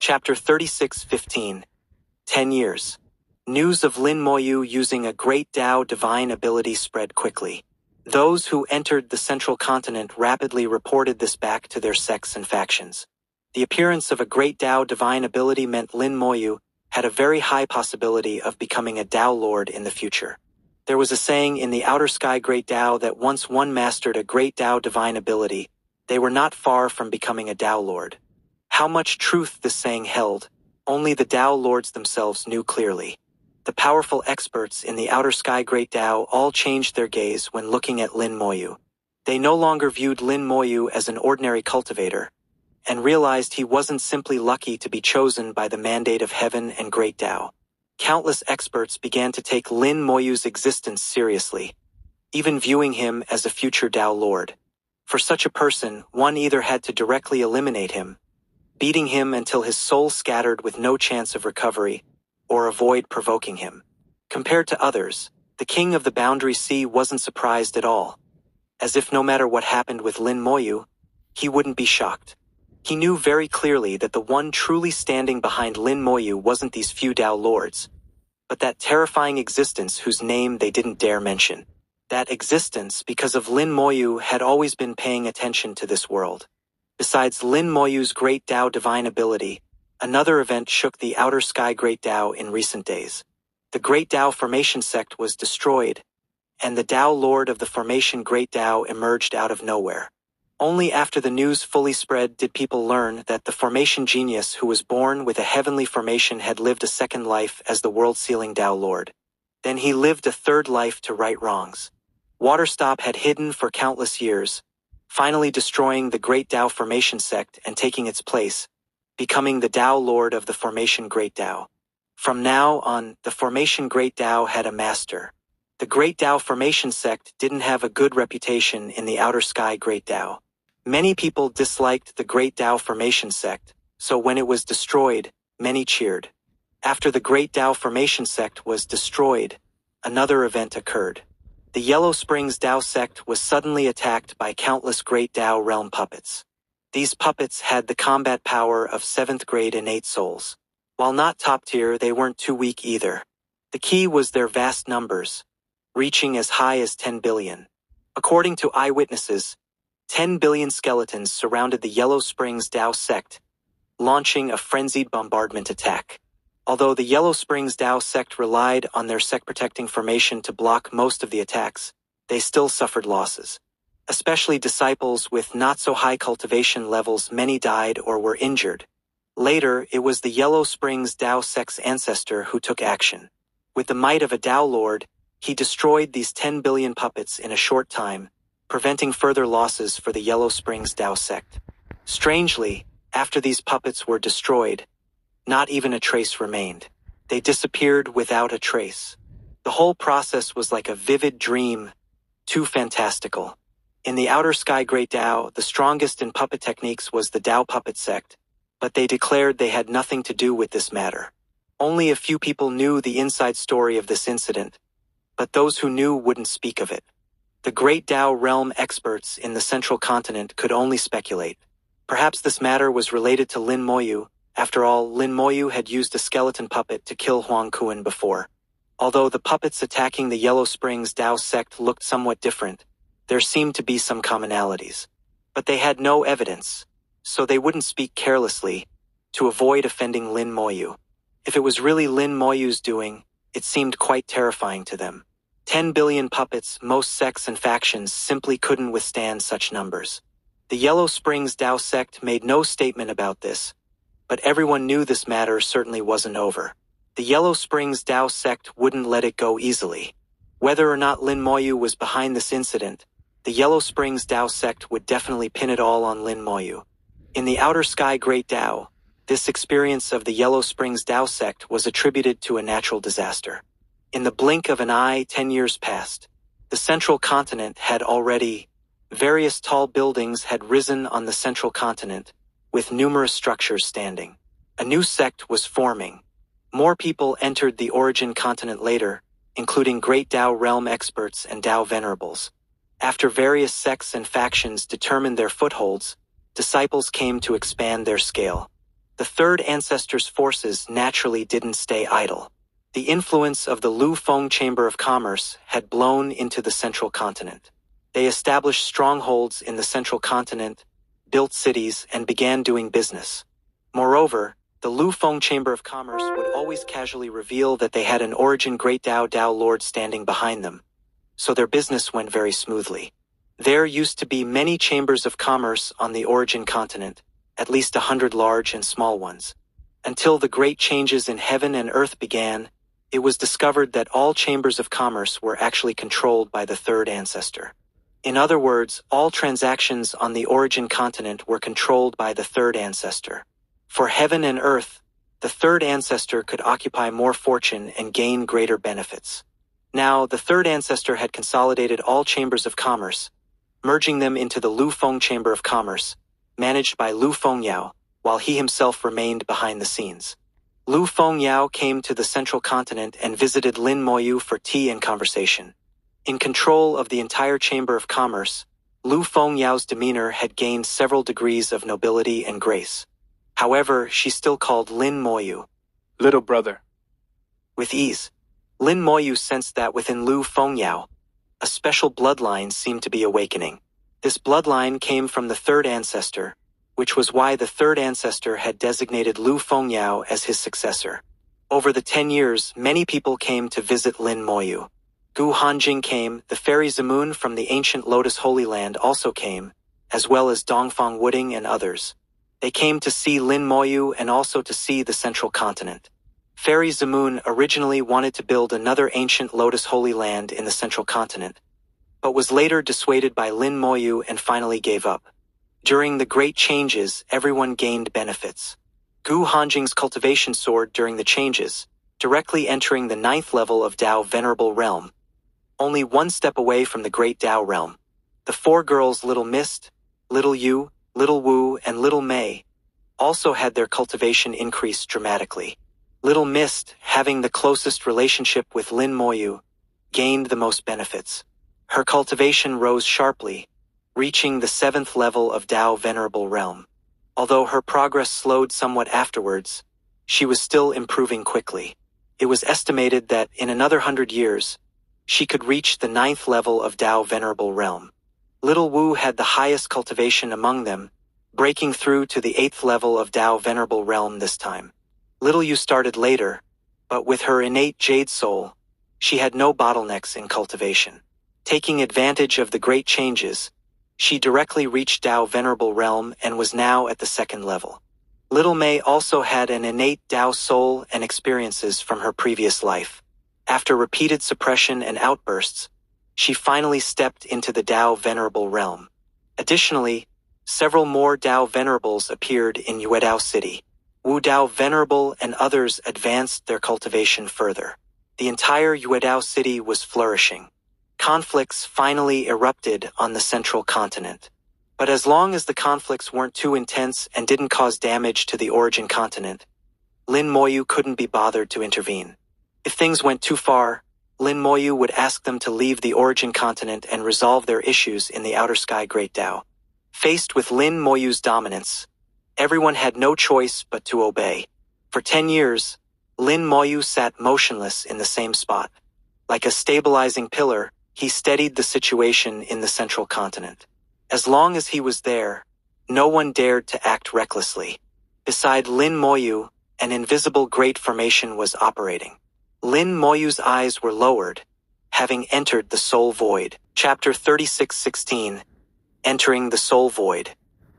Chapter 36:15. 10 years. News of Lin Moyu using a great Dao divine ability spread quickly. Those who entered the central continent rapidly reported this back to their sects and factions. The appearance of a great Dao divine ability meant Lin Moyu had a very high possibility of becoming a Dao Lord in the future. There was a saying in the outer sky great Dao that once one mastered a great Dao divine ability, they were not far from becoming a Dao Lord. How much truth this saying held, only the Dao Lords themselves knew clearly. The powerful experts in the outer sky great Dao all changed their gaze when looking at Lin Moyu. They no longer viewed Lin Moyu as an ordinary cultivator, and realized he wasn't simply lucky to be chosen by the mandate of heaven and great Dao. Countless experts began to take Lin Moyu's existence seriously, even viewing him as a future Dao Lord. For such a person, one either had to directly eliminate him, beating him until his soul scattered with no chance of recovery, or avoid provoking him. Compared to others, the king of the Boundary Sea wasn't surprised at all. As if no matter what happened with Lin Moyu, he wouldn't be shocked. He knew very clearly that the one truly standing behind Lin Moyu wasn't these few Dao Lords, but that terrifying existence whose name they didn't dare mention. That existence, because of Lin Moyu, had always been paying attention to this world. Besides Lin Moyu's great Dao divine ability, another event shook the outer sky great Dao in recent days. The great Dao formation sect was destroyed, and the Dao Lord of the formation great Dao emerged out of nowhere. Only after the news fully spread did people learn that the formation genius who was born with a heavenly formation had lived a second life as the world-sealing Dao Lord. Then he lived a third life to right wrongs. Waterstop had hidden for countless years, finally destroying the great Dao formation sect and taking its place, becoming the Dao Lord of the formation great Dao. From now on, the formation great Dao had a master. The great Dao formation sect didn't have a good reputation in the outer sky great Dao. Many people disliked the great Dao formation sect, so when it was destroyed, many cheered. After the great Dao formation sect was destroyed, another event occurred. The Yellow Springs Dao sect was suddenly attacked by countless great Dao realm puppets. These puppets had the combat power of 7th grade innate souls. While not top tier, they weren't too weak either. The key was their vast numbers, reaching as high as 10 billion. According to eyewitnesses, 10 billion skeletons surrounded the Yellow Springs Dao sect, launching a frenzied bombardment attack. Although the Yellow Springs Dao sect relied on their sect-protecting formation to block most of the attacks, they still suffered losses. Especially disciples with not-so-high cultivation levels, many died or were injured. Later, it was the Yellow Springs Dao sect's ancestor who took action. With the might of a Dao Lord, he destroyed these 10 billion puppets in a short time, preventing further losses for the Yellow Springs Dao sect. Strangely, after these puppets were destroyed, not even a trace remained. They disappeared without a trace. The whole process was like a vivid dream, too fantastical. In the outer sky great Dao, the strongest in puppet techniques was the Dao puppet sect, but they declared they had nothing to do with this matter. Only a few people knew the inside story of this incident, but those who knew wouldn't speak of it. The great Dao realm experts in the central continent could only speculate. Perhaps this matter was related to Lin Moyu. After all, Lin Moyu had used a skeleton puppet to kill Huang Kuan before. Although the puppets attacking the Yellow Springs Dao sect looked somewhat different, there seemed to be some commonalities. But they had no evidence, so they wouldn't speak carelessly, to avoid offending Lin Moyu. If it was really Lin Moyu's doing, it seemed quite terrifying to them. 10 billion puppets, most sects and factions simply couldn't withstand such numbers. The Yellow Springs Dao sect made no statement about this, but everyone knew this matter certainly wasn't over. The Yellow Springs Dao sect wouldn't let it go easily. Whether or not Lin Moyu was behind this incident, the Yellow Springs Dao sect would definitely pin it all on Lin Moyu. In the outer sky great Dao, this experience of the Yellow Springs Dao sect was attributed to a natural disaster. In the blink of an eye, 10 years passed. The central continent had already. Various tall buildings had risen on the central continent, with numerous structures standing. A new sect was forming. More people entered the origin continent later, including great Dao realm experts and Dao venerables. After various sects and factions determined their footholds, disciples came to expand their scale. The third ancestor's forces naturally didn't stay idle. The influence of the Lu Feng Chamber of Commerce had blown into the central continent. They established strongholds in the central continent, built cities, and began doing business. Moreover, the Lu Feng Chamber of Commerce would always casually reveal that they had an origin Great Dao Lord standing behind them, so their business went very smoothly. There used to be many chambers of commerce on the origin continent, at least 100 large and small ones. Until the great changes in heaven and earth began, it was discovered that all chambers of commerce were actually controlled by the third ancestor. In other words, all transactions on the origin continent were controlled by the third ancestor. For heaven and earth, the third ancestor could occupy more fortune and gain greater benefits. Now, the third ancestor had consolidated all chambers of commerce, merging them into the Lu Feng Chamber of Commerce, managed by Lu Fengyao, while he himself remained behind the scenes. Lu Fengyao came to the central continent and visited Lin Moyu for tea and conversation. In control of the entire Chamber of Commerce, Lu Fengyao's demeanor had gained several degrees of nobility and grace. However, she still called Lin Moyu little brother with ease. Lin Moyu sensed that within Lu Fengyao, a special bloodline seemed to be awakening. This bloodline came from the third ancestor, which was why the third ancestor had designated Lu Fengyao as his successor. Over the 10 years, many people came to visit Lin Moyu. Gu Hanjing came, the fairy Zamun from the ancient Lotus Holy Land also came, as well as Dongfang Wooding and others. They came to see Lin Moyu and also to see the central continent. Fairy Zamun originally wanted to build another ancient Lotus Holy Land in the central continent, but was later dissuaded by Lin Moyu and finally gave up. During the great changes, everyone gained benefits. Gu Hanjing's cultivation soared during the changes, directly entering the 9th level of Dao Venerable Realm, only one step away from the Great Dao Realm. The 4 girls Little Mist, Little Yu, Little Wu, and Little Mei also had their cultivation increased dramatically. Little Mist, having the closest relationship with Lin Moyu, gained the most benefits. Her cultivation rose sharply, reaching the 7th level of Dao Venerable Realm. Although her progress slowed somewhat afterwards, she was still improving quickly. It was estimated that in another 100 years, she could reach the 9th level of Dao Venerable Realm. Little Wu had the highest cultivation among them, breaking through to the 8th level of Dao Venerable Realm this time. Little Yu started later, but with her innate jade soul, she had no bottlenecks in cultivation. Taking advantage of the great changes, she directly reached Dao Venerable Realm and was now at the 2nd level. Little Mei also had an innate Dao soul and experiences from her previous life. After repeated suppression and outbursts, she finally stepped into the Dao Venerable Realm. Additionally, several more Dao Venerables appeared in Yuedao City. Wu Dao Venerable and others advanced their cultivation further. The entire Yuedao City was flourishing. Conflicts finally erupted on the central continent. But as long as the conflicts weren't too intense and didn't cause damage to the origin continent, Lin Moyu couldn't be bothered to intervene. If things went too far, Lin Moyu would ask them to leave the origin continent and resolve their issues in the outer sky Great Dao. Faced with Lin Moyu's dominance, everyone had no choice but to obey. For 10 years, Lin Moyu sat motionless in the same spot. Like a stabilizing pillar, he steadied the situation in the central continent. As long as he was there, no one dared to act recklessly. Beside Lin Moyu, an invisible great formation was operating. Lin Moyu's eyes were lowered, having entered the soul void. Chapter 36:16. Entering the soul void.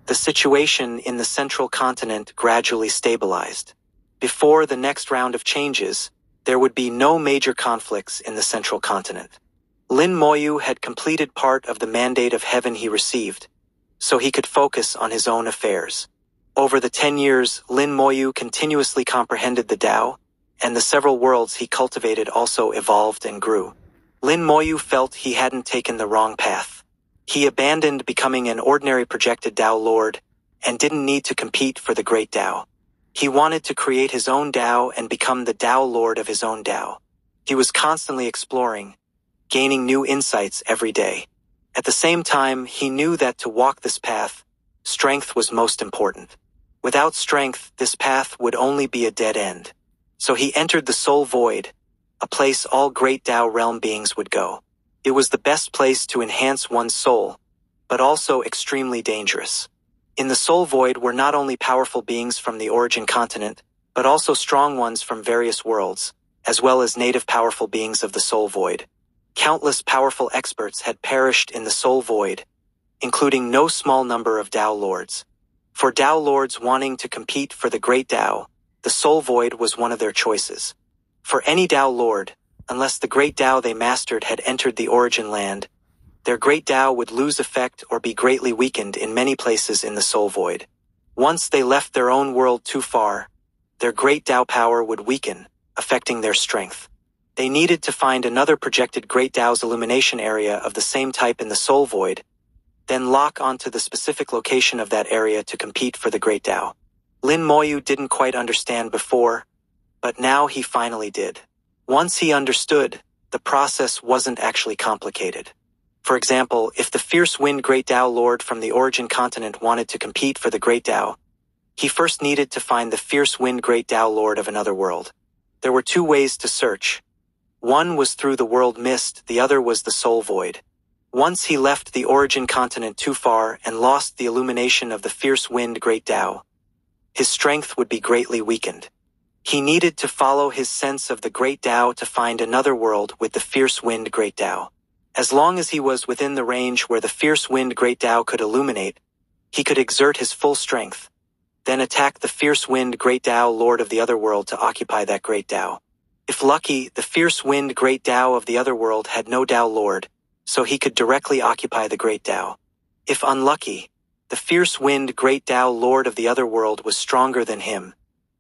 The situation in the central continent gradually stabilized. Before the next round of changes, there would be no major conflicts in the central continent. Lin Moyu had completed part of the mandate of heaven he received, so he could focus on his own affairs. Over the 10 years, Lin Moyu continuously comprehended the Tao, and the several worlds he cultivated also evolved and grew. Lin Moyu felt he hadn't taken the wrong path. He abandoned becoming an ordinary projected Tao Lord, and didn't need to compete for the great Tao. He wanted to create his own Tao and become the Tao Lord of his own Tao. He was constantly exploring, gaining new insights every day. At the same time, he knew that to walk this path, strength was most important. Without strength, this path would only be a dead end. So he entered the Soul Void, a place all great Tao realm beings would go. It was the best place to enhance one's soul, but also extremely dangerous. In the Soul Void were not only powerful beings from the origin continent, but also strong ones from various worlds, as well as native powerful beings of the Soul Void. Countless powerful experts had perished in the Soul Void, including no small number of Tao Lords. For Tao Lords wanting to compete for the Great Tao, the Soul Void was one of their choices. For any Tao Lord, unless the Great Tao they mastered had entered the origin land, their Great Tao would lose effect or be greatly weakened in many places in the Soul Void. Once they left their own world too far, their Great Tao power would weaken, affecting their strength. They needed to find another projected Great Tao's illumination area of the same type in the Soul Void, then lock onto the specific location of that area to compete for the Great Tao. Lin Moyu didn't quite understand before, but now he finally did. Once he understood, the process wasn't actually complicated. For example, if the Fierce Wind Great Tao Lord from the origin continent wanted to compete for the Great Tao, he first needed to find the Fierce Wind Great Tao Lord of another world. There were two ways to search. One was through the world mist, the other was the Soul Void. Once he left the origin continent too far and lost the illumination of the Fierce Wind Great Tao, his strength would be greatly weakened. He needed to follow his sense of the Great Tao to find another world with the Fierce Wind Great Tao. As long as he was within the range where the Fierce Wind Great Tao could illuminate, he could exert his full strength, then attack the Fierce Wind Great Tao Lord of the other world to occupy that Great Tao. If lucky, the Fierce Wind Great Tao of the other world had no Tao Lord, so he could directly occupy the Great Tao. If unlucky, the Fierce Wind Great Tao Lord of the other world was stronger than him,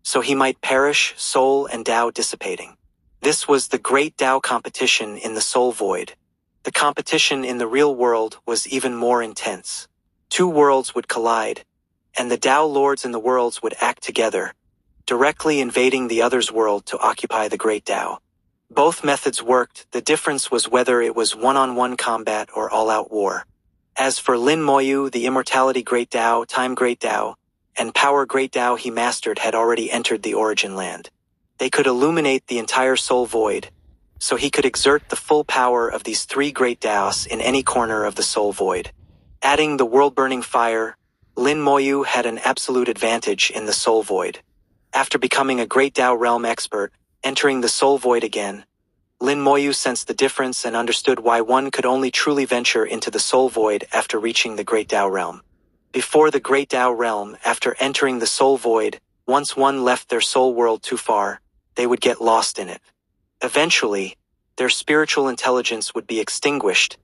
so he might perish, soul and Tao dissipating. This was the Great Tao competition in the Soul Void. The competition in the real world was even more intense. Two worlds would collide, and the Tao Lords in the worlds would act together, directly invading the other's world to occupy the Great Tao. Both methods worked, the difference was whether it was one-on-one combat or all-out war. As for Lin Moyu, the Immortality Great Tao, Time Great Tao, and Power Great Tao he mastered had already entered the origin land. They could illuminate the entire Soul Void, so he could exert the full power of these three Great Taos in any corner of the Soul Void. Adding the world-burning fire, Lin Moyu had an absolute advantage in the Soul Void. After becoming a Great Tao realm expert, entering the Soul Void again, Lin Moyu sensed the difference and understood why one could only truly venture into the Soul Void after reaching the Great Tao realm. Before the Great Tao realm, after entering the Soul Void, once one left their soul world too far, they would get lost in it. Eventually, their spiritual intelligence would be extinguished,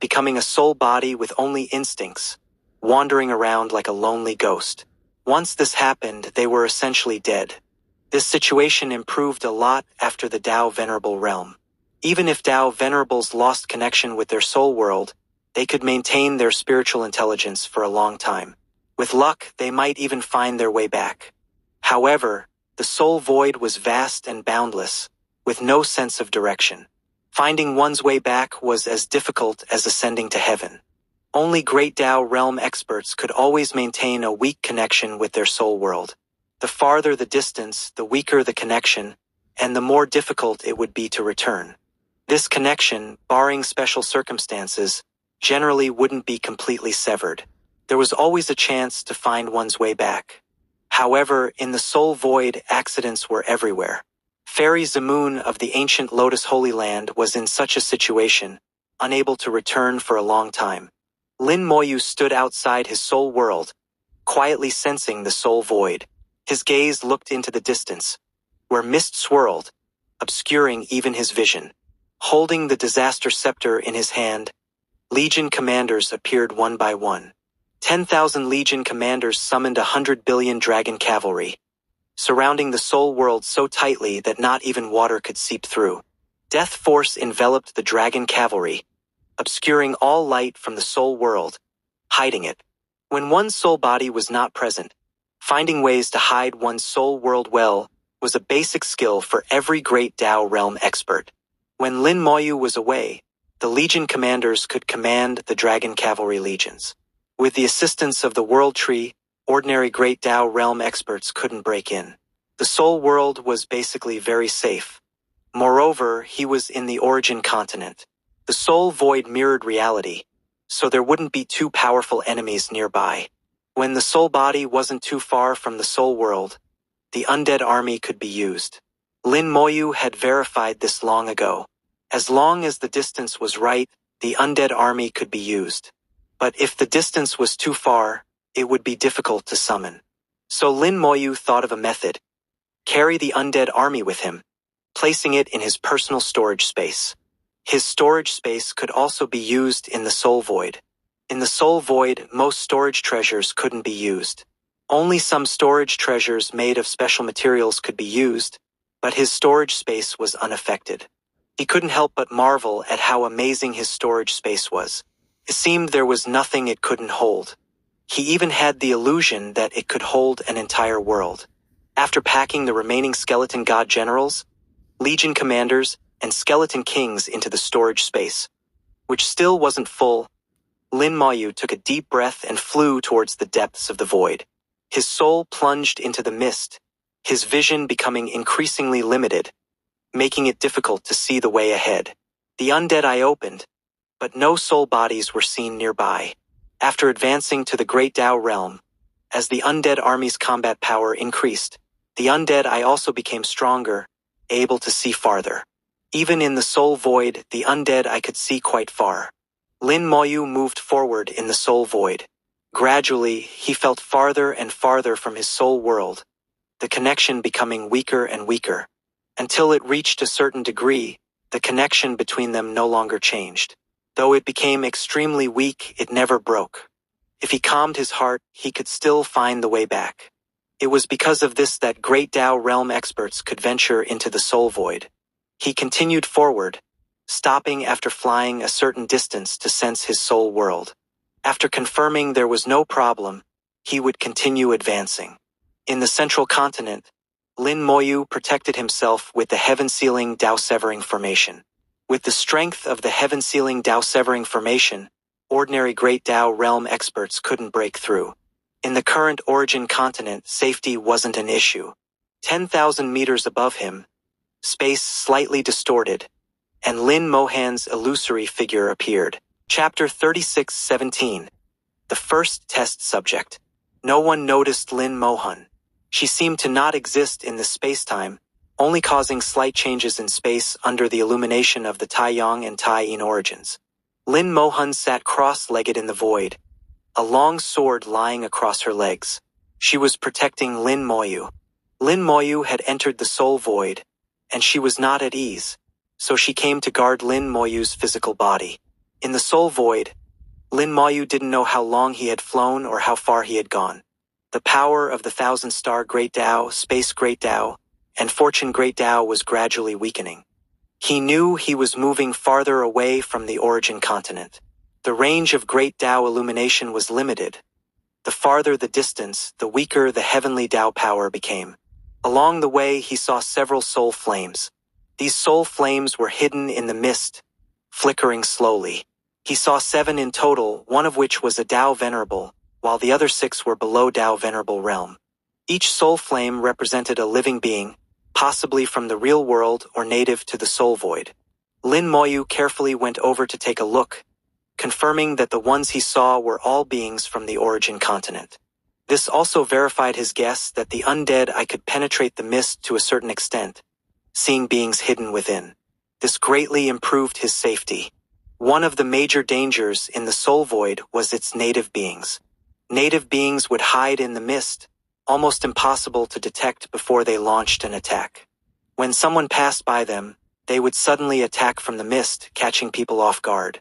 becoming a soul body with only instincts, wandering around like a lonely ghost. Once this happened, they were essentially dead. This situation improved a lot after the Tao Venerable realm. Even if Tao Venerables lost connection with their soul world, they could maintain their spiritual intelligence for a long time. With luck, they might even find their way back. However, the Soul Void was vast and boundless, with no sense of direction. Finding one's way back was as difficult as ascending to heaven. Only Great Tao realm experts could always maintain a weak connection with their soul world. The farther the distance, the weaker the connection, and the more difficult it would be to return. This connection, barring special circumstances, generally wouldn't be completely severed. There was always a chance to find one's way back. However, in the Soul Void, accidents were everywhere. Fairy Zamoon of the ancient Lotus Holy Land was in such a situation, unable to return for a long time. Lin Moyu stood outside his soul world, quietly sensing the Soul Void. His gaze looked into the distance, where mist swirled, obscuring even his vision. Holding the disaster scepter in his hand, Legion commanders appeared one by one. 10,000 Legion commanders summoned 100 billion dragon cavalry, surrounding the soul world so tightly that not even water could seep through. Death force enveloped the dragon cavalry, obscuring all light from the soul world, hiding it. When one's soul body was not present, finding ways to hide one's soul world well was a basic skill for every Great Tao realm expert. When Lin Moyu was away, the Legion commanders could command the dragon cavalry legions. With the assistance of the World Tree, ordinary Great Tao realm experts couldn't break in. The soul world was basically very safe. Moreover, he was in the origin continent. The soul void mirrored reality, so there wouldn't be two powerful enemies nearby. When the soul body wasn't too far from the soul world, the undead army could be used. Lin Moyu had verified this long ago. As long as the distance was right, the undead army could be used. But if the distance was too far, it would be difficult to summon. So Lin Moyu thought of a method. Carry the undead army with him, placing it in his personal storage space. His storage space could also be used in the soul void. In the soul void, most storage treasures couldn't be used. Only some storage treasures made of special materials could be used, but his storage space was unaffected. He couldn't help but marvel at how amazing his storage space was. It seemed there was nothing it couldn't hold. He even had the illusion that it could hold an entire world. After packing the remaining skeleton god generals, legion commanders, and skeleton kings into the storage space, which still wasn't full, Lin Moyu took a deep breath and flew towards the depths of the void. His soul plunged into the mist, his vision becoming increasingly limited, making it difficult to see the way ahead. The undead eye opened, but no soul bodies were seen nearby. After advancing to the Great Tao realm, as the undead army's combat power increased, the undead eye also became stronger, able to see farther. Even in the soul void, the undead eye could see quite far. Lin Moyu moved forward in the soul void. Gradually, he felt farther and farther from his soul world, the connection becoming weaker and weaker. Until it reached a certain degree, the connection between them no longer changed. Though it became extremely weak, it never broke. If he calmed his heart, he could still find the way back. It was because of this that Great Tao realm experts could venture into the soul void. He continued forward, stopping after flying a certain distance to sense his soul world. After confirming there was no problem, he would continue advancing. In the central continent, Lin Moyu protected himself with the heaven-sealing Dao-severing formation. With the strength of the heaven-sealing Dao-severing formation, ordinary Great Tao realm experts couldn't break through. In the current origin continent, safety wasn't an issue. 10,000 meters above him, space slightly distorted, and Lin Mohan's illusory figure appeared. Chapter 36:17. The first test subject. No one noticed Lin Mohan. She seemed to not exist in the space-time, only causing slight changes in space under the illumination of the Taiyang and Tai-Yin origins. Lin Mohan sat cross-legged in the void, a long sword lying across her legs. She was protecting Lin Moyu. Lin Moyu had entered the soul void, and she was not at ease, so she came to guard Lin Moyu's physical body. In the soul void, Lin Moyu didn't know how long he had flown or how far he had gone. The power of the thousand-star Great Tao, Space Great Tao, and Fortune Great Tao was gradually weakening. He knew he was moving farther away from the origin continent. The range of Great Tao illumination was limited. The farther the distance, the weaker the heavenly Tao power became. Along the way, he saw several soul flames. These soul flames were hidden in the mist, flickering slowly. He saw 7 in total, one of which was a Tao Venerable, while the other 6 were below Tao Venerable realm. Each soul flame represented a living being, possibly from the real world or native to the soul void. Lin Moyu carefully went over to take a look, confirming that the ones he saw were all beings from the origin continent. This also verified his guess that the undead eye could penetrate the mist to a certain extent, seeing beings hidden within. This greatly improved his safety. One of the major dangers in the soul void was its native beings. Native beings would hide in the mist, almost impossible to detect before they launched an attack. When someone passed by them, they would suddenly attack from the mist, catching people off guard.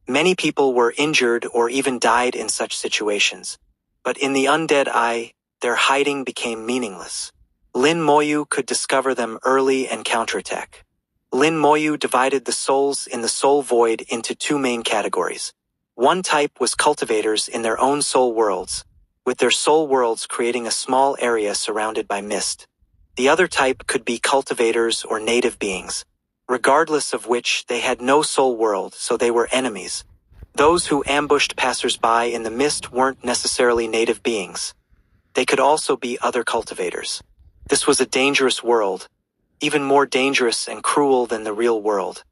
Many people were injured or even died in such situations. But in the undead eye, their hiding became meaningless. Lin Moyu could discover them early and counterattack. Lin Moyu divided the souls in the soul void into 2 main categories. One type was cultivators in their own soul worlds, with their soul worlds creating a small area surrounded by mist. The other type could be cultivators or native beings, regardless of which they had no soul world, so they were enemies. Those who ambushed passers-by in the mist weren't necessarily native beings. They could also be other cultivators. This was a dangerous world, even more dangerous and cruel than the real world.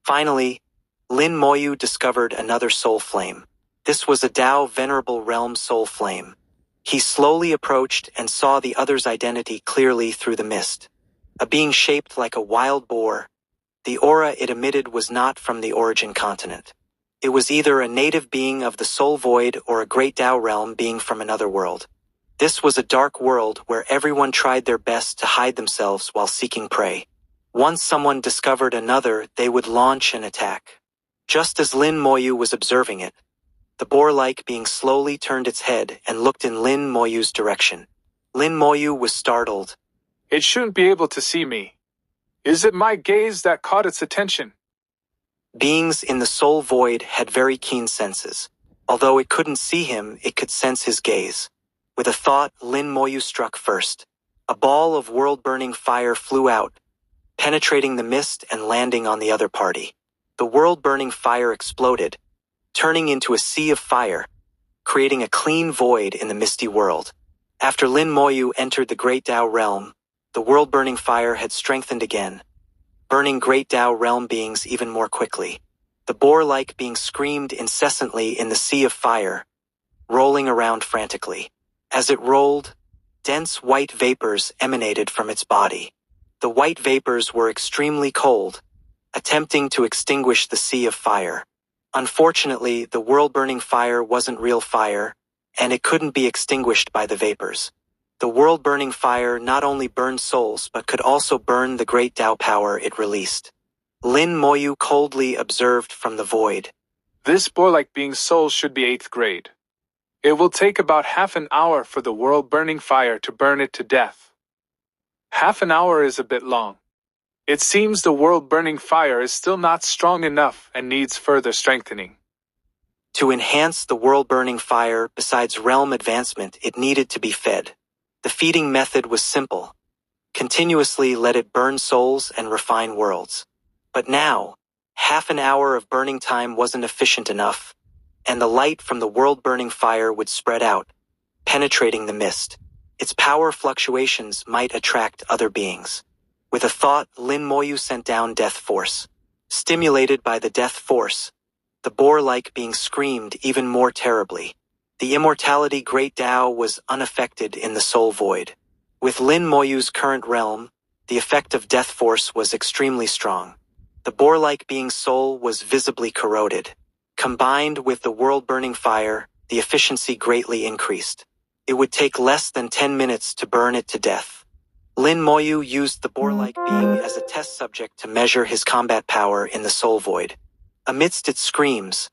Finally, Lin Moyu discovered another soul flame. This was a Tao Venerable Realm soul flame. He slowly approached and saw the other's identity clearly through the mist. A being shaped like a wild boar, the aura it emitted was not from the origin continent. It was either a native being of the soul void or a great Tao realm being from another world. This was a dark world where everyone tried their best to hide themselves while seeking prey. Once someone discovered another, they would launch an attack. Just as Lin Moyu was observing it, the boar-like being slowly turned its head and looked in Lin Moyu's direction. Lin Moyu was startled. It shouldn't be able to see me. Is it my gaze that caught its attention? Beings in the soul void had very keen senses. Although it couldn't see him, it could sense his gaze. With a thought, Lin Moyu struck first. A ball of world-burning fire flew out, penetrating the mist and landing on the other party. The world-burning fire exploded, turning into a sea of fire, creating a clean void in the misty world. After Lin Moyu entered the Great Tao realm, the world-burning fire had strengthened again, burning Great Tao realm beings even more quickly. The boar-like being screamed incessantly in the sea of fire, rolling around frantically. As it rolled, dense white vapors emanated from its body. The white vapors were extremely cold, attempting to extinguish the sea of fire. Unfortunately, the world-burning fire wasn't real fire, and it couldn't be extinguished by the vapors. The world-burning fire not only burned souls but could also burn the great Tao power it released. Lin Moyu coldly observed from the void. This boar-like being's soul should be 8th grade. It will take about half an hour for the world-burning fire to burn it to death. Half an hour is a bit long. It seems the world-burning fire is still not strong enough and needs further strengthening. To enhance the world-burning fire, besides realm advancement, it needed to be fed. The feeding method was simple. Continuously let it burn souls and refine worlds. But now, half an hour of burning time wasn't efficient enough, and the light from the world-burning fire would spread out, penetrating the mist. Its power fluctuations might attract other beings. With a thought, Lin Moyu sent down Death Force. Stimulated by the Death Force, the boar-like being screamed even more terribly. The immortality Great Tao was unaffected in the soul void. With Lin Moyu's current realm, the effect of Death Force was extremely strong. The boar-like being's soul was visibly corroded. Combined with the world-burning fire, the efficiency greatly increased. It would take less than 10 minutes to burn it to death. Lin Moyu used the boar-like being as a test subject to measure his combat power in the soul void. Amidst its screams,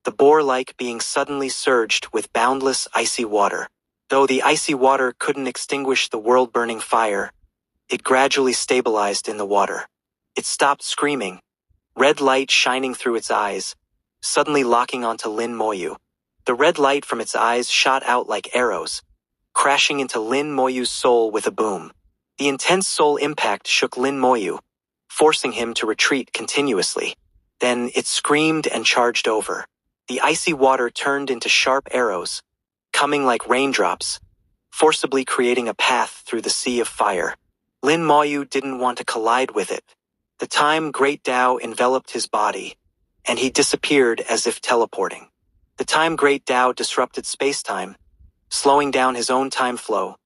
the boar-like being suddenly surged with boundless icy water. Though the icy water couldn't extinguish the world-burning fire, it gradually stabilized in the water. It stopped screaming, red light shining through its eyes, suddenly locking onto Lin Moyu. The red light from its eyes shot out like arrows, crashing into Lin Moyu's soul with a boom. The intense soul impact shook Lin Moyu, forcing him to retreat continuously. Then it screamed and charged over. The icy water turned into sharp arrows, coming like raindrops, forcibly creating a path through the sea of fire. Lin Moyu didn't want to collide with it. The time Great Tao enveloped his body, and he disappeared as if teleporting. The time Great Tao disrupted space-time, slowing down his own time flow,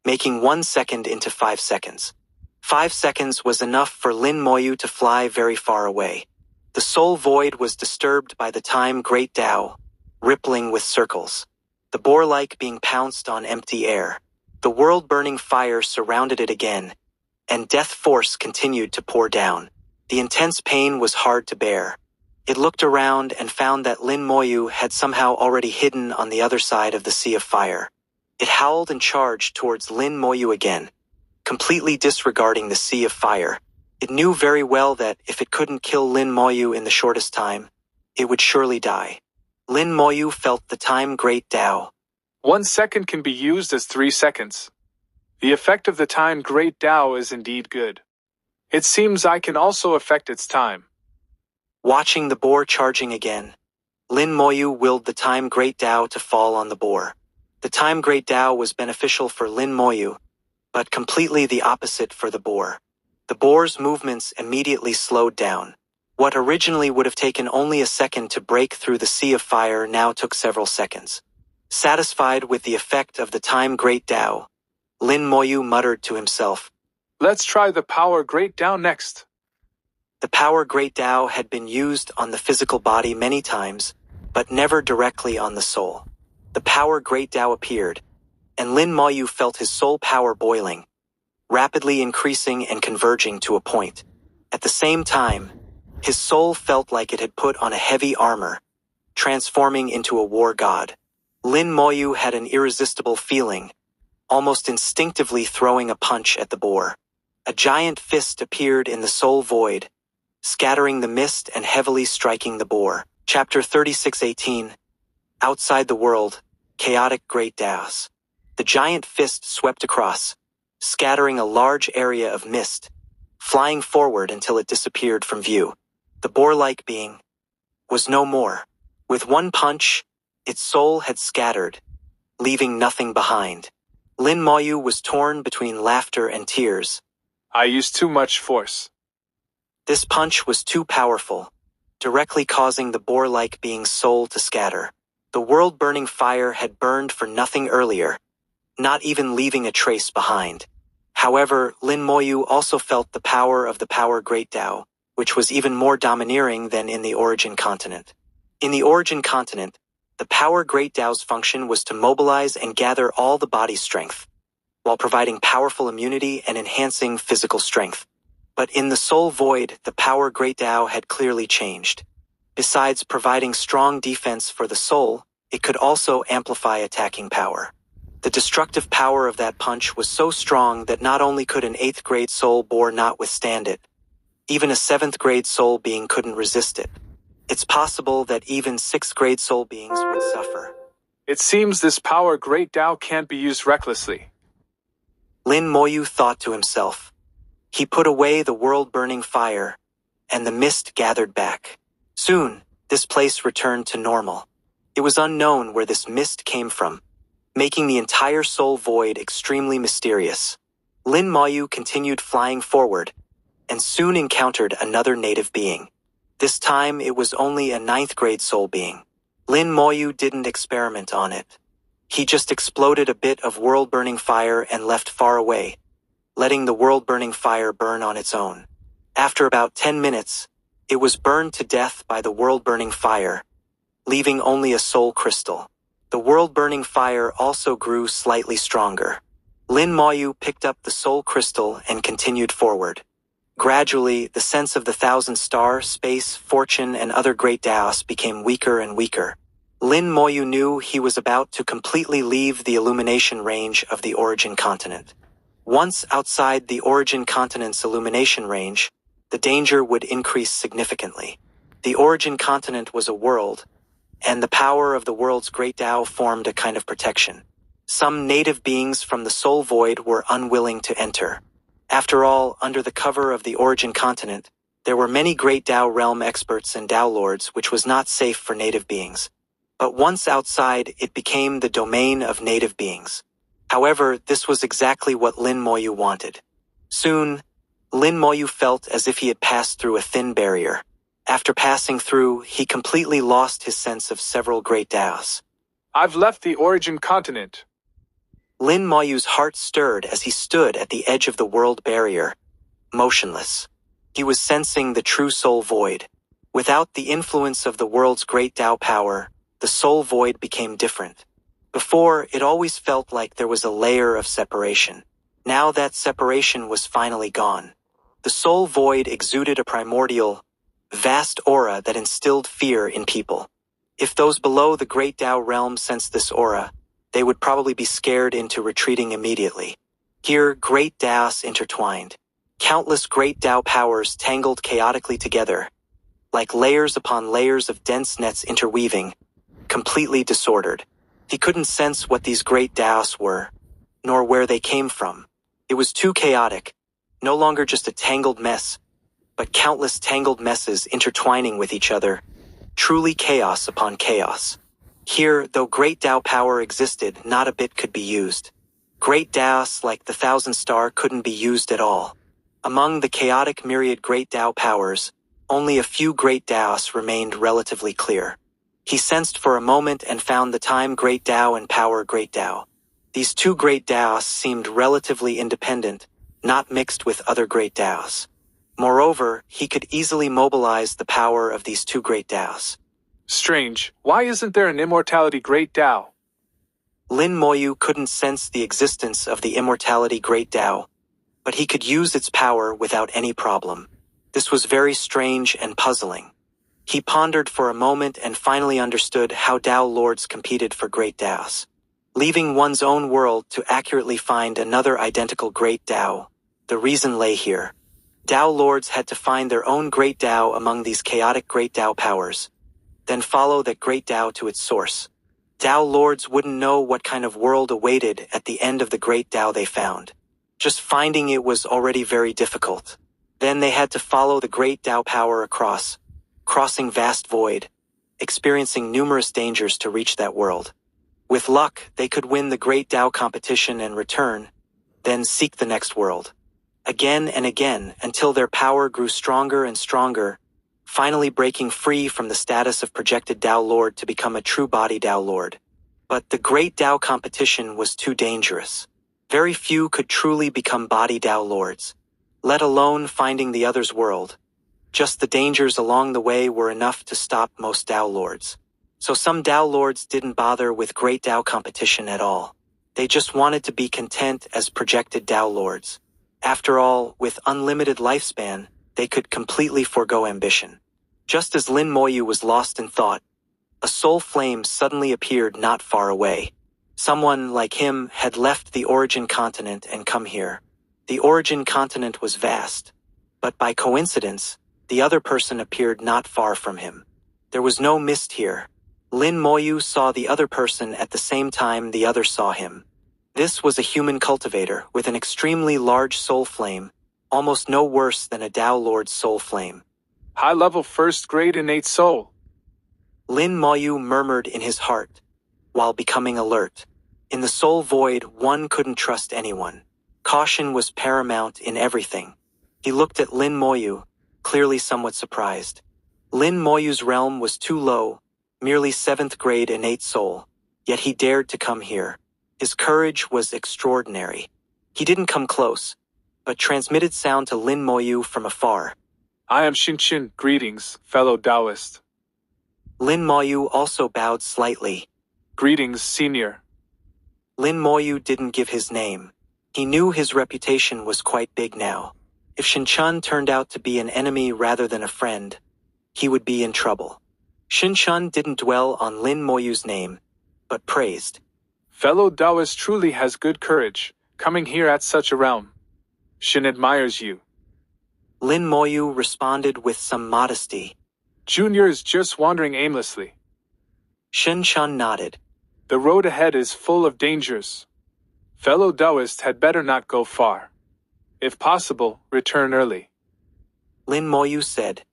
making 1 second into 5 seconds. 5 seconds was enough for Lin Moyu to fly very far away. The soul void was disturbed by the time Great Tao, rippling with circles. The boar-like being pounced on empty air. The world-burning fire surrounded it again, and death force continued to pour down. The intense pain was hard to bear. It looked around and found that Lin Moyu had somehow already hidden on the other side of the sea of fire. It howled and charged towards Lin Moyu again, completely disregarding the sea of fire. It knew very well that if it couldn't kill Lin Moyu in the shortest time, it would surely die. Lin Moyu felt the time Great Tao. 1 second can be used as 3 seconds. The effect of the time Great Tao is indeed good. It seems I can also affect its time. Watching the boar charging again, Lin Moyu willed the time Great Tao to fall on the boar. The time Great Tao was beneficial for Lin Moyu, but completely the opposite for the boar. The boar's movements immediately slowed down. What originally would have taken only a second to break through the sea of fire now took several seconds. Satisfied with the effect of the time Great Tao, Lin Moyu muttered to himself, Let's try the power Great Tao next. The power Great Tao had been used on the physical body many times, but never directly on the soul. The power Great Tao appeared, and Lin Moyu felt his soul power boiling, rapidly increasing and converging to a point. At the same time, his soul felt like it had put on a heavy armor, transforming into a war god. Lin Moyu had an irresistible feeling, almost instinctively throwing a punch at the boar. A giant fist appeared in the soul void, scattering the mist and heavily striking the boar. Chapter 36:18. Outside the world, chaotic Great Taos. The giant fist swept across, scattering a large area of mist, flying forward until it disappeared from view. The boar-like being was no more. With one punch, its soul had scattered, leaving nothing behind. Lin Moyu was torn between laughter and tears. I used too much force. This punch was too powerful, directly causing the boar-like being's soul to scatter. The world-burning fire had burned for nothing earlier, not even leaving a trace behind. However, Lin Moyu also felt the power of the power Great Tao, which was even more domineering than in the origin continent. In the origin continent, the power Great Tao's function was to mobilize and gather all the body's strength, while providing powerful immunity and enhancing physical strength. But in the soul void, the power Great Tao had clearly changed. Besides providing strong defense for the soul, it could also amplify attacking power. The destructive power of that punch was so strong that not only could an 8th grade soul boar not withstand it, even a 7th grade soul being couldn't resist it. It's possible that even 6th grade soul beings would suffer. It seems this power Great Tao can't be used recklessly. Lin Moyu thought to himself. He put away the world-burning fire, and the mist gathered back. Soon, this place returned to normal. It was unknown where this mist came from, making the entire soul void extremely mysterious. Lin Moyu continued flying forward, and soon encountered another native being. This time it was only a 9th grade soul being. Lin Moyu didn't experiment on it. He just exploded a bit of world-burning fire and left far away, letting the world-burning fire burn on its own. After about 10 minutes, it was burned to death by the world-burning fire, leaving only a soul crystal. The world-burning fire also grew slightly stronger. Lin Moyu picked up the soul crystal and continued forward. Gradually, the sense of the 1,000 star, space, fortune, and other great Taos became weaker and weaker. Lin Moyu knew he was about to completely leave the illumination range of the origin continent. Once outside the origin continent's illumination range, the danger would increase significantly. The origin continent was a world, and the power of the world's great Tao formed a kind of protection. Some native beings from the soul void were unwilling to enter. After all, under the cover of the origin continent, there were many great Tao realm experts and Tao lords, which was not safe for native beings. But once outside, it became the domain of native beings. However, this was exactly what Lin Moyu wanted. Soon, Lin Moyu felt as if he had passed through a thin barrier. After passing through, he completely lost his sense of several great Taos. I've left the origin continent. Lin Moyu's heart stirred as he stood at the edge of the world barrier, motionless. He was sensing the true soul void. Without the influence of the world's great Tao power, the soul void became different. Before, it always felt like there was a layer of separation. Now that separation was finally gone. The soul void exuded a primordial, vast aura that instilled fear in people. If those below the great Tao realm sensed this aura, they would probably be scared into retreating immediately. Here, great Taos intertwined. Countless great Tao powers tangled chaotically together, like layers upon layers of dense nets interweaving, completely disordered. He couldn't sense what these great Taos were, nor where they came from. It was too chaotic, no longer just a tangled mess, but countless tangled messes intertwining with each other, truly chaos upon chaos. Here, though great Tao power existed, not a bit could be used. Great Taos like the Thousand Star couldn't be used at all. Among the chaotic myriad great Tao powers, only a few great Taos remained relatively clear. He sensed for a moment and found the time great Tao and power great Tao. These two great Taos seemed relatively independent, not mixed with other great Taos. Moreover, he could easily mobilize the power of these two great Taos. Strange, why isn't there an immortality great Tao? Lin Moyu couldn't sense the existence of the immortality great Tao, but he could use its power without any problem. This was very strange and puzzling. He pondered for a moment and finally understood how Tao lords competed for great Taos. Leaving one's own world to accurately find another identical great Tao, the reason lay here. Tao lords had to find their own great Tao among these chaotic great Tao powers, then follow that great Tao to its source. Tao lords wouldn't know what kind of world awaited at the end of the great Tao they found. Just finding it was already very difficult. Then they had to follow the great Tao power across, crossing vast void, experiencing numerous dangers to reach that world. With luck, they could win the great Tao competition and return, then seek the next world. Again and again until their power grew stronger and stronger, finally breaking free from the status of projected Tao Lord to become a true body Tao Lord. But the great Tao competition was too dangerous. Very few could truly become body Tao Lords, let alone finding the other's world. Just the dangers along the way were enough to stop most Tao Lords. So some Tao Lords didn't bother with great Tao competition at all. They just wanted to be content as projected Tao Lords. After all, with unlimited lifespan, they could completely forego ambition. Just as Lin Moyu was lost in thought, a soul flame suddenly appeared not far away. Someone like him had left the origin continent and come here. The origin continent was vast, but by coincidence, the other person appeared not far from him. There was no mist here. Lin Moyu saw the other person at the same time the other saw him. This was a human cultivator with an extremely large soul flame, almost no worse than a Tao Lord's soul flame. High-level first-grade innate soul. Lin Moyu murmured in his heart, while becoming alert. In the soul void, one couldn't trust anyone. Caution was paramount in everything. He looked at Lin Moyu, clearly somewhat surprised. Lin Moyu's realm was too low, merely 7th grade innate soul, yet he dared to come here. His courage was extraordinary. He didn't come close, but transmitted sound to Lin Moyu from afar. I am Xin, greetings, fellow Taoist. Lin Moyu also bowed slightly. Greetings, senior. Lin Moyu didn't give his name. He knew his reputation was quite big now. If Shin turned out to be an enemy rather than a friend, he would be in trouble. Shin didn't dwell on Lin Moyu's name, but praised. Fellow Taoist truly has good courage, coming here at such a realm. Shin admires you. Lin Moyu responded with some modesty. Junior is just wandering aimlessly. Shin nodded. The road ahead is full of dangers. Fellow Taoist had better not go far. If possible, return early. Lin Moyu said.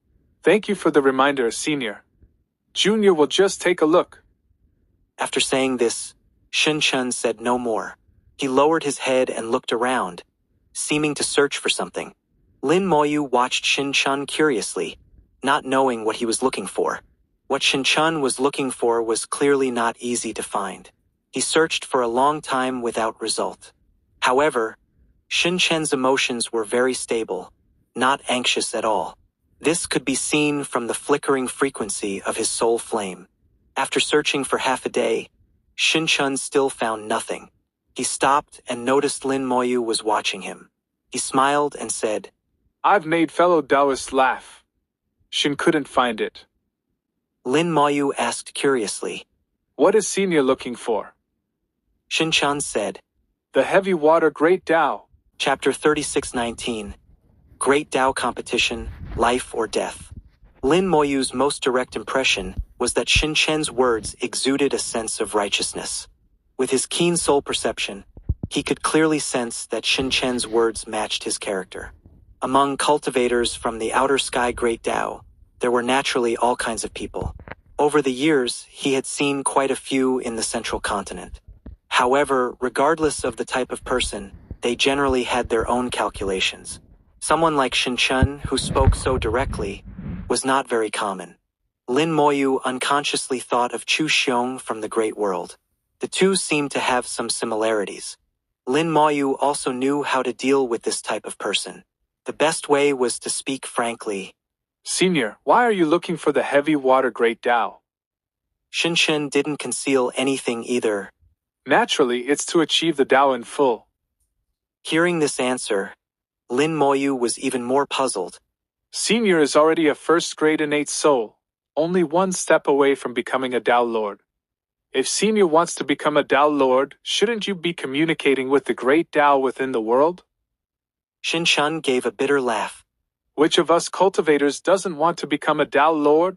Thank you for the reminder, senior. Junior will just take a look. After saying this, Shin said no more. He lowered his head and looked around, seeming to search for something. Lin Moyu watched Shin curiously, not knowing what he was looking for. What Shin was looking for was clearly not easy to find. He searched for a long time without result. However, Shin emotions were very stable, not anxious at all. This could be seen from the flickering frequency of his soul flame. After searching for half a day, Shin still found nothing. He stopped and noticed Lin Moyu was watching him. He smiled and said, I've made fellow Taoists laugh. Shin couldn't find it. Lin Moyu asked curiously. What is senior looking for? Shin said. The heavy water great Tao. Chapter 36:19. Great Tao competition, life or death. Lin Moyu's most direct impression was that Shin words exuded a sense of righteousness. With his keen soul perception, he could clearly sense that Shin words matched his character. Among cultivators from the outer sky Great Tao, there were naturally all kinds of people. Over the years, he had seen quite a few in the central continent. However, regardless of the type of person, they generally had their own calculations. Someone like Shinchun, who spoke so directly, was not very common. Lin Moyu unconsciously thought of Chu Xiong from the Great World. The two seemed to have some similarities. Lin Moyu also knew how to deal with this type of person. The best way was to speak frankly. Senior, why are you looking for the heavy water Great Tao? Shinchen didn't conceal anything either. Naturally, it's to achieve the Tao in full. Hearing this answer, Lin Moyu was even more puzzled. Senior is already a first-grade innate soul, only one step away from becoming a Tao Lord. If Senior wants to become a Tao Lord, shouldn't you be communicating with the great Tao within the world? Shinchen gave a bitter laugh. Which of us cultivators doesn't want to become a Tao Lord?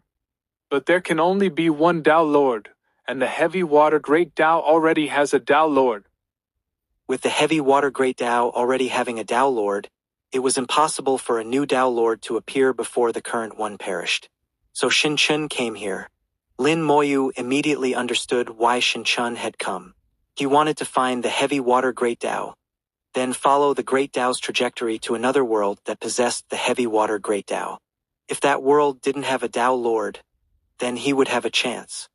But there can only be one Tao Lord, and the heavy water Great Tao already has a Tao Lord. With the heavy water Great Tao already having a Tao Lord, it was impossible for a new Tao Lord to appear before the current one perished. So Shinchen came here. Lin Moyu immediately understood why Shinchen had come. He wanted to find the heavy water Great Tao, then follow the Great Tao's trajectory to another world that possessed the heavy water Great Tao. If that world didn't have a Tao Lord, then he would have a chance.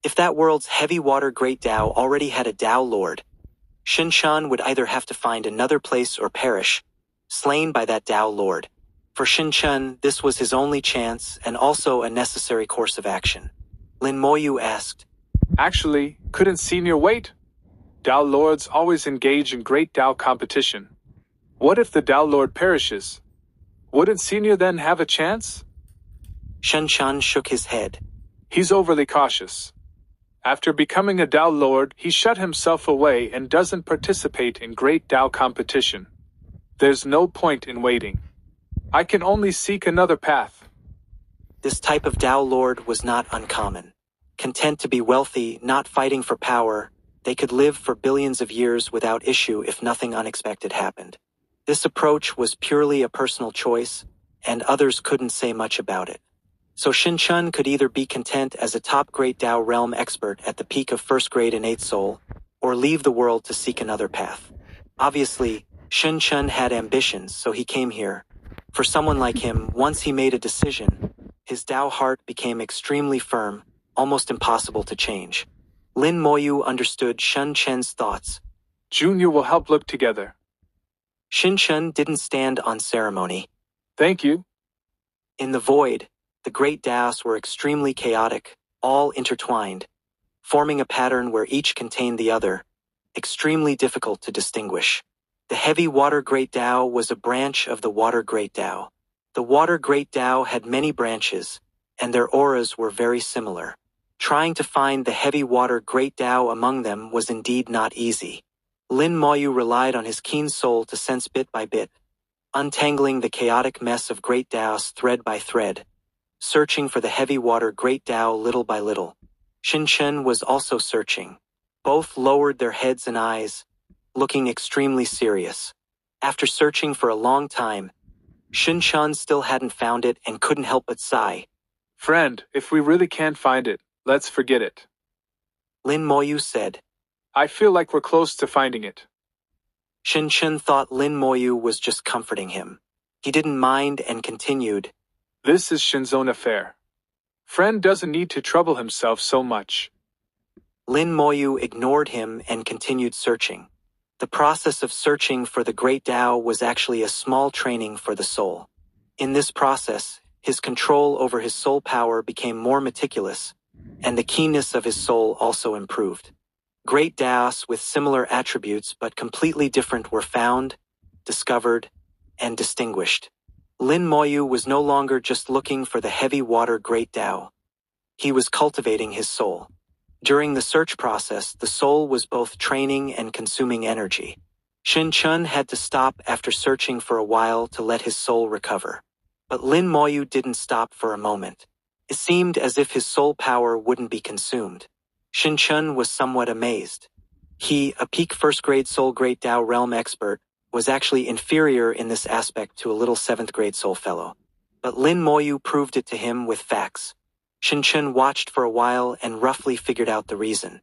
If that world's heavy water Great Tao already had a Tao Lord, Shinchen would either have to find another place or perish, slain by that Tao Lord. For Shinchen, this was his only chance and also a necessary course of action. Lin Moyu asked, Actually, couldn't Senior wait? Tao Lords always engage in great Tao competition. What if the Tao Lord perishes? Wouldn't Senior then have a chance? Shinchen shook his head. He's overly cautious. After becoming a Tao Lord, he shut himself away and doesn't participate in great Tao competition. There's no point in waiting. I can only seek another path. This type of Tao Lord was not uncommon. Content to be wealthy, not fighting for power, they could live for billions of years without issue if nothing unexpected happened. This approach was purely a personal choice, and others couldn't say much about it. So Shinchen could either be content as a top Great Tao realm expert at the peak of first-grade innate soul, or leave the world to seek another path. Obviously, Shinchen had ambitions, so he came here. For someone like him, once he made a decision, his Tao heart became extremely firm, almost impossible to change. Lin Moyu understood Shinchen's thoughts. Junior will help look together. Shinchen didn't stand on ceremony. Thank you. In the void, the great Taos were extremely chaotic, all intertwined, forming a pattern where each contained the other, extremely difficult to distinguish. The heavy water Great Tao was a branch of the water Great Tao. The water Great Tao had many branches, and their auras were very similar. Trying to find the heavy water Great Tao among them was indeed not easy. Lin Moyu relied on his keen soul to sense bit by bit, untangling the chaotic mess of Great Taos thread by thread, searching for the heavy water Great Tao little by little. Shinchen was also searching. Both lowered their heads and eyes, looking extremely serious. After searching for a long time, Shinchen still hadn't found it and couldn't help but sigh. Friend, if we really can't find it, let's forget it. Lin Moyu said. I feel like we're close to finding it. Shinchen thought Lin Moyu was just comforting him. He didn't mind and continued. This is Shin's own affair. Friend doesn't need to trouble himself so much. Lin Moyu ignored him and continued searching. The process of searching for the Great Tao was actually a small training for the soul. In this process, his control over his soul power became more meticulous, and the keenness of his soul also improved. Great Taos with similar attributes but completely different were found, discovered, and distinguished. Lin Moyu was no longer just looking for the heavy water Great Tao. He was cultivating his soul. During the search process, the soul was both training and consuming energy. Shinchen had to stop after searching for a while to let his soul recover. But Lin Moyu didn't stop for a moment. It seemed as if his soul power wouldn't be consumed. Shinchen was somewhat amazed. He, a peak first-grade soul Great Tao realm expert, was actually inferior in this aspect to a little 7th-grade soul fellow. But Lin Moyu proved it to him with facts. Shin watched for a while and roughly figured out the reason.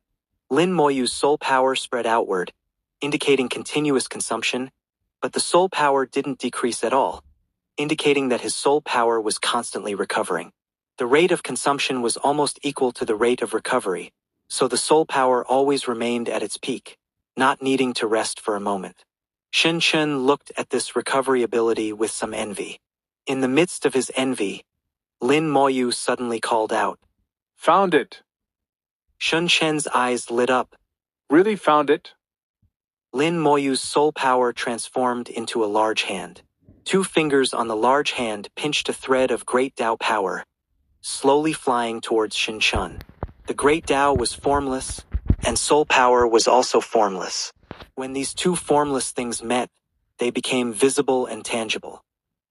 Lin Moyu's soul power spread outward, indicating continuous consumption, but the soul power didn't decrease at all, indicating that his soul power was constantly recovering. The rate of consumption was almost equal to the rate of recovery, so the soul power always remained at its peak, not needing to rest for a moment. Shin looked at this recovery ability with some envy. In the midst of his envy, Lin Moyu suddenly called out, "Found it!" Shen's eyes lit up. "Really found it?" Lin Moyu's soul power transformed into a large hand. 2 fingers on the large hand pinched a thread of great Tao power, slowly flying towards Shin. The great Tao was formless, and soul power was also formless. When these 2 formless things met, they became visible and tangible.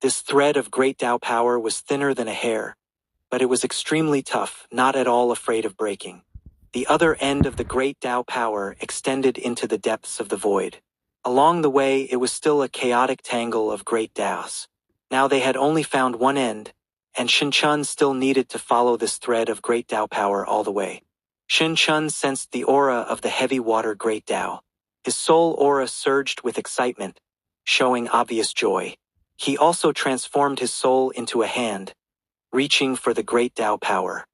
This thread of great Tao power was thinner than a hair, but it was extremely tough, not at all afraid of breaking. The other end of the great Tao power extended into the depths of the void. Along the way, it was still a chaotic tangle of great Taos. Now they had only found one end, and Shin still needed to follow this thread of great Tao power all the way. Shin sensed the aura of the heavy water great Tao. His soul aura surged with excitement, showing obvious joy. He also transformed his soul into a hand, reaching for the great Tao power.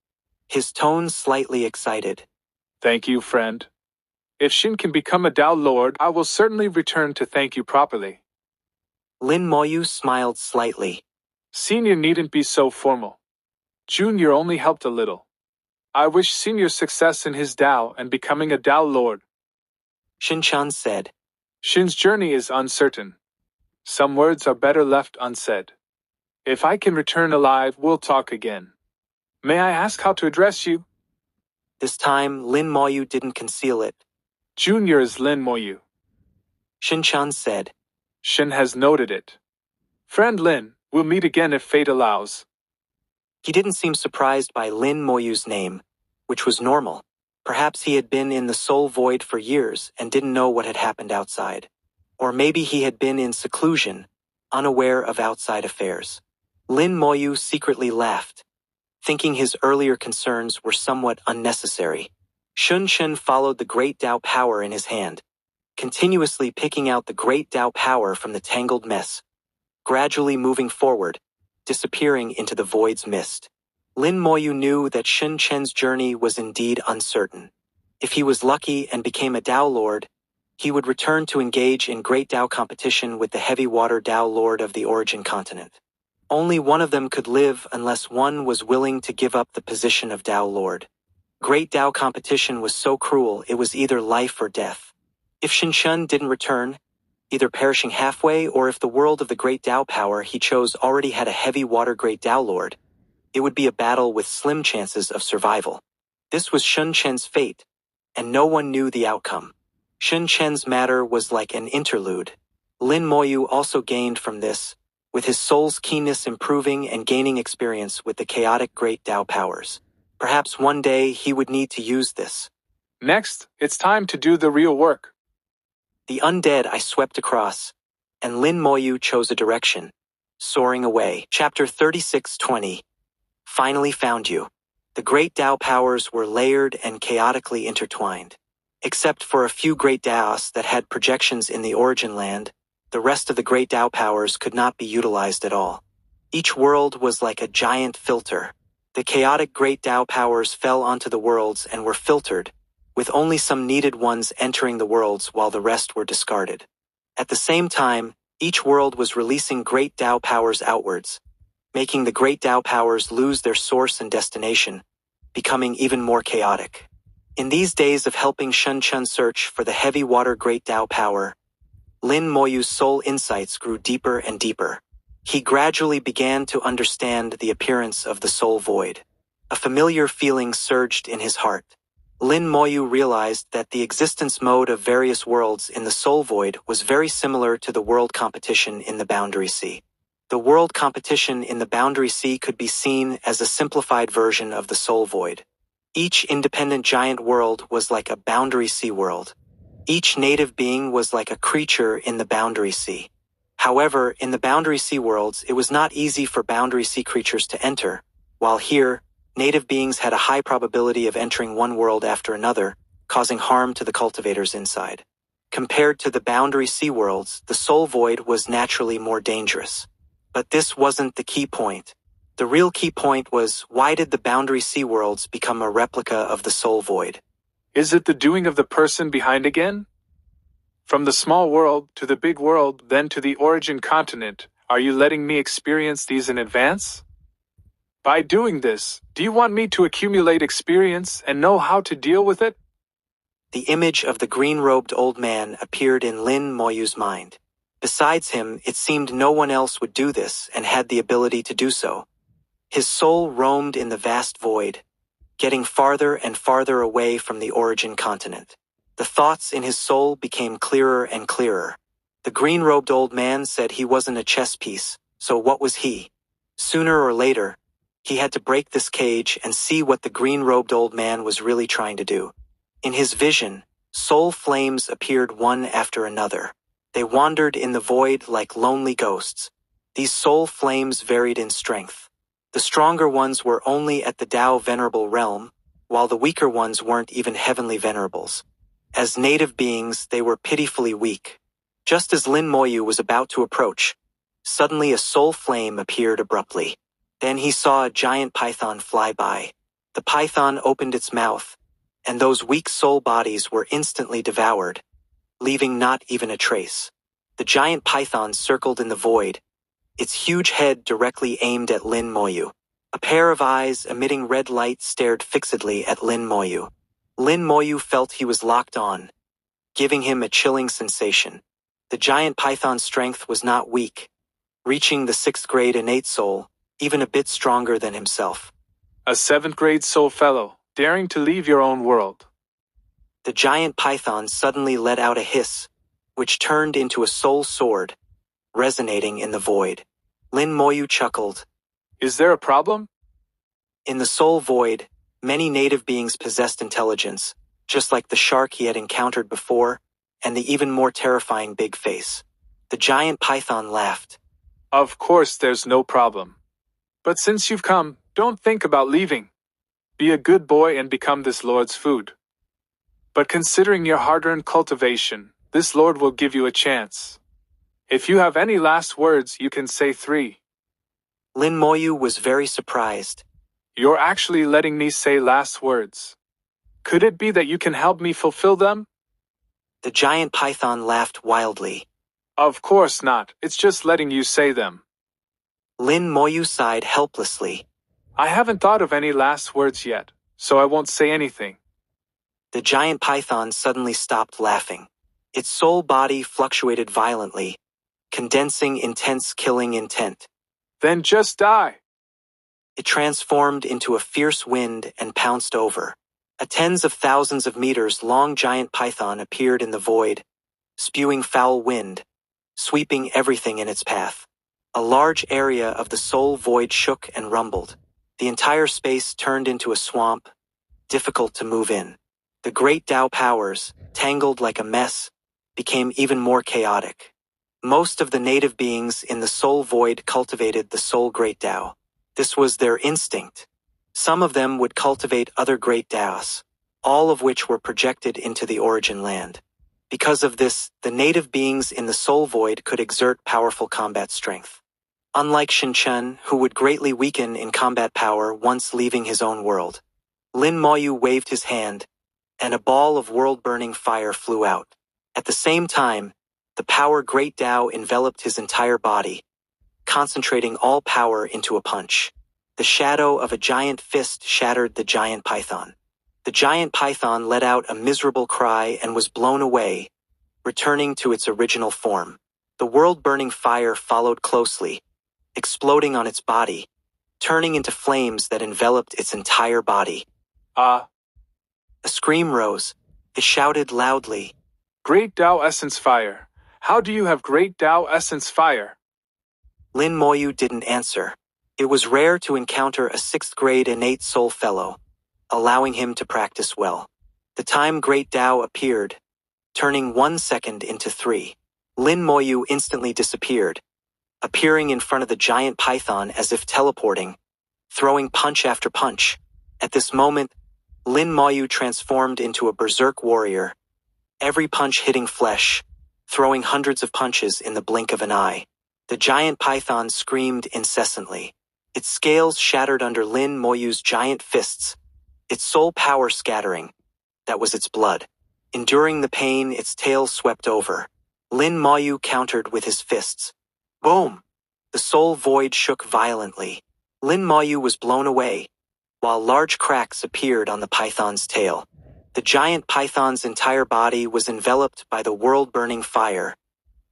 His tone slightly excited. "Thank you, friend. If Shin can become a Tao Lord, I will certainly return to thank you properly." Lin Moyu smiled slightly. "Senior needn't be so formal. Junior only helped a little. I wish Senior success in his Tao and becoming a Tao Lord." Shin said. "Shin's journey is uncertain. Some words are better left unsaid. If I can return alive, we'll talk again. May I ask how to address you?" This time, Lin Moyu didn't conceal it. "Junior is Lin Moyu." Shin said. Shin has noted it. "Friend Lin, we'll meet again if fate allows." He didn't seem surprised by Lin Moyu's name, which was normal. Perhaps he had been in the soul void for years and didn't know what had happened outside. Or maybe he had been in seclusion, unaware of outside affairs. Lin Moyu secretly laughed, thinking his earlier concerns were somewhat unnecessary. Shin followed the great Tao power in his hand, continuously picking out the great Tao power from the tangled mess, gradually moving forward, disappearing into the void's mist. Lin Moyu knew that Shin's journey was indeed uncertain. If he was lucky and became a Tao Lord, he would return to engage in great Tao competition with the heavy water Tao Lord of the origin continent. Only one of them could live unless one was willing to give up the position of Tao Lord. Great Tao competition was so cruel it was either life or death. If Shin didn't return, either perishing halfway or if the world of the great Tao power he chose already had a heavy water great Tao Lord, it would be a battle with slim chances of survival. This was Shin's fate, and no one knew the outcome. Shin's matter was like an interlude. Lin Moyu also gained from this, with his soul's keenness improving and gaining experience with the chaotic great Tao powers. Perhaps one day he would need to use this. "Next, it's time to do the real work." The undead I swept across, and Lin Moyu chose a direction, soaring away. Chapter 36:20. Finally found you. The great Tao powers were layered and chaotically intertwined. Except for a few great Taos that had projections in the origin land, the rest of the great Tao powers could not be utilized at all. Each world was like a giant filter. The chaotic great Tao powers fell onto the worlds and were filtered, with only some needed ones entering the worlds while the rest were discarded. At the same time, each world was releasing great Tao powers outwards, making the great Tao powers lose their source and destination, becoming even more chaotic. In these days of helping Shin search for the heavy water great Tao power, Lin Moyu's soul insights grew deeper and deeper. He gradually began to understand the appearance of the soul void. A familiar feeling surged in his heart. Lin Moyu realized that the existence mode of various worlds in the soul void was very similar to the world competition in the Boundary Sea. The world competition in the Boundary Sea could be seen as a simplified version of the soul void. Each independent giant world was like a Boundary Sea world. Each native being was like a creature in the Boundary Sea. However, in the Boundary Sea worlds, it was not easy for Boundary Sea creatures to enter, while here, native beings had a high probability of entering one world after another, causing harm to the cultivators inside. Compared to the boundary sea worlds, the soul void was naturally more dangerous. But this wasn't the key point. The real key point was, why did the boundary sea worlds become a replica of the soul void? Is it the doing of the person behind again? From the small world to the big world, then to the origin continent, are you letting me experience these in advance? By doing this, do you want me to accumulate experience and know how to deal with it? The image of the green-robed old man appeared in Lin Moyu's mind. Besides him, it seemed no one else would do this and had the ability to do so. His soul roamed in the vast void, getting farther and farther away from the origin continent. The thoughts in his soul became clearer and clearer. The green-robed old man said he wasn't a chess piece, so what was he? Sooner or later, he had to break this cage and see what the green-robed old man was really trying to do. In his vision, soul flames appeared one after another. They wandered in the void like lonely ghosts. These soul flames varied in strength. The stronger ones were only at the Tao Venerable realm, while the weaker ones weren't even heavenly venerables. As native beings, they were pitifully weak. Just as Lin Moyu was about to approach, suddenly a soul flame appeared abruptly. Then he saw a giant python fly by. The python opened its mouth, and those weak soul bodies were instantly devoured, leaving not even a trace. The giant python circled in the void, its huge head directly aimed at Lin Moyu. A pair of eyes emitting red light stared fixedly at Lin Moyu. Lin Moyu felt he was locked on, giving him a chilling sensation. The giant python's strength was not weak, reaching the 6th grade innate soul, even a bit stronger than himself. A 7th grade soul fellow, daring to leave your own world. The giant python suddenly let out a hiss, which turned into a soul sword, resonating in the void. Lin Moyu chuckled. Is there a problem? In the soul void, many native beings possessed intelligence, just like the shark he had encountered before, and the even more terrifying big face. The giant python laughed. Of course there's no problem. But since you've come, don't think about leaving. Be a good boy and become this lord's food. But considering your hard-earned cultivation, this lord will give you a chance. If you have any last words, you can say 3. Lin Moyu was very surprised. You're actually letting me say last words. Could it be that you can help me fulfill them? The giant python laughed wildly. Of course not, it's just letting you say them. Lin Moyu sighed helplessly. I haven't thought of any last words yet, so I won't say anything. The giant python suddenly stopped laughing. Its soul body fluctuated violently, condensing intense killing intent. Then just die. It transformed into a fierce wind and pounced over. A tens of thousands of meters long giant python appeared in the void, spewing foul wind, sweeping everything in its path. A large area of the soul void shook and rumbled. The entire space turned into a swamp, difficult to move in. The great Tao powers, tangled like a mess, became even more chaotic. Most of the native beings in the soul void cultivated the soul great Tao. This was their instinct. Some of them would cultivate other great Taos, all of which were projected into the origin land. Because of this, the native beings in the soul void could exert powerful combat strength. Unlike Shinchen, who would greatly weaken in combat power once leaving his own world, Lin Moyu waved his hand, and a ball of world-burning fire flew out. At the same time, the power Great Tao enveloped his entire body, concentrating all power into a punch. The shadow of a giant fist shattered the giant python. The giant python let out a miserable cry and was blown away, returning to its original form. The world-burning fire followed closely, exploding on its body, turning into flames that enveloped its entire body. Ah! A scream rose. It shouted loudly. Great Tao Essence Fire! How do you have Great Tao Essence Fire? Lin Moyu didn't answer. It was rare to encounter a 6th grade innate soul fellow, allowing him to practice well. The time Great Tao appeared, turning 1 second into 3. Lin Moyu instantly disappeared, appearing in front of the giant python as if teleporting, throwing punch after punch. At this moment, Lin Moyu transformed into a berserk warrior, every punch hitting flesh, throwing hundreds of punches in the blink of an eye. The giant python screamed incessantly. Its scales shattered under Lin Moyu's giant fists, its soul power scattering. That was its blood. Enduring the pain, its tail swept over. Lin Moyu countered with his fists. Boom! The soul void shook violently. Lin Moyu was blown away, while large cracks appeared on the python's tail. The giant python's entire body was enveloped by the world-burning fire.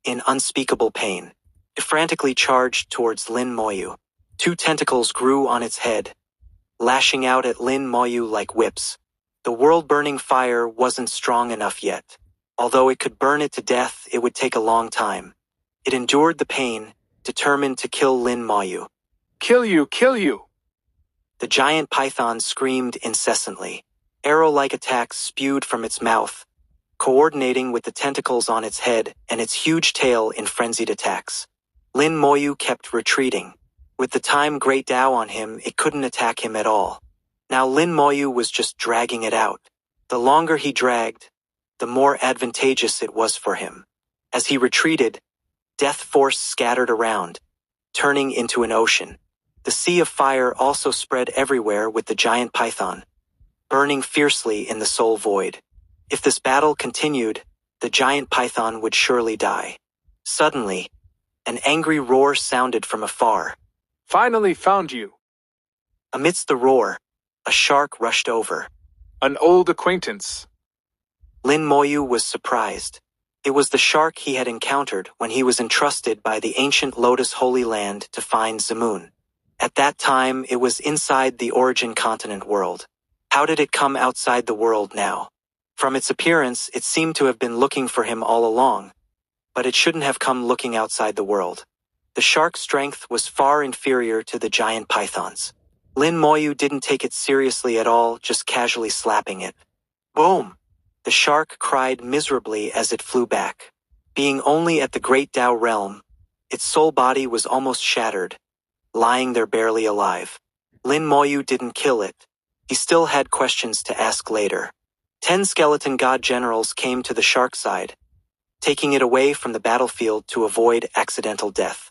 In unspeakable pain, it frantically charged towards Lin Moyu. Two tentacles grew on its head, lashing out at Lin Moyu like whips. The world-burning fire wasn't strong enough yet. Although it could burn it to death, it would take a long time. It endured the pain, determined to kill Lin Moyu. Kill you, kill you! The giant python screamed incessantly. Arrow-like attacks spewed from its mouth, coordinating with the tentacles on its head and its huge tail in frenzied attacks. Lin Moyu kept retreating. With the time Great Tao on him, it couldn't attack him at all. Now Lin Moyu was just dragging it out. The longer he dragged, the more advantageous it was for him. As he retreated, death force scattered around, turning into an ocean. The sea of fire also spread everywhere with the giant python, burning fiercely in the soul void. If this battle continued, the giant python would surely die. Suddenly, an angry roar sounded from afar. Finally found you! Amidst the roar, a shark rushed over. An old acquaintance. Lin Moyu was surprised. It was the shark he had encountered when he was entrusted by the ancient Lotus Holy Land to find Zamun. At that time, it was inside the origin continent world. How did it come outside the world now? From its appearance, it seemed to have been looking for him all along, but it shouldn't have come looking outside the world. The shark's strength was far inferior to the giant python's. Lin Moyu didn't take it seriously at all, just casually slapping it. Boom! The shark cried miserably as it flew back. Being only at the Great Tao realm, its soul body was almost shattered, lying there barely alive. Lin Moyu didn't kill it. He still had questions to ask later. 10 skeleton god generals came to the shark side, taking it away from the battlefield to avoid accidental death.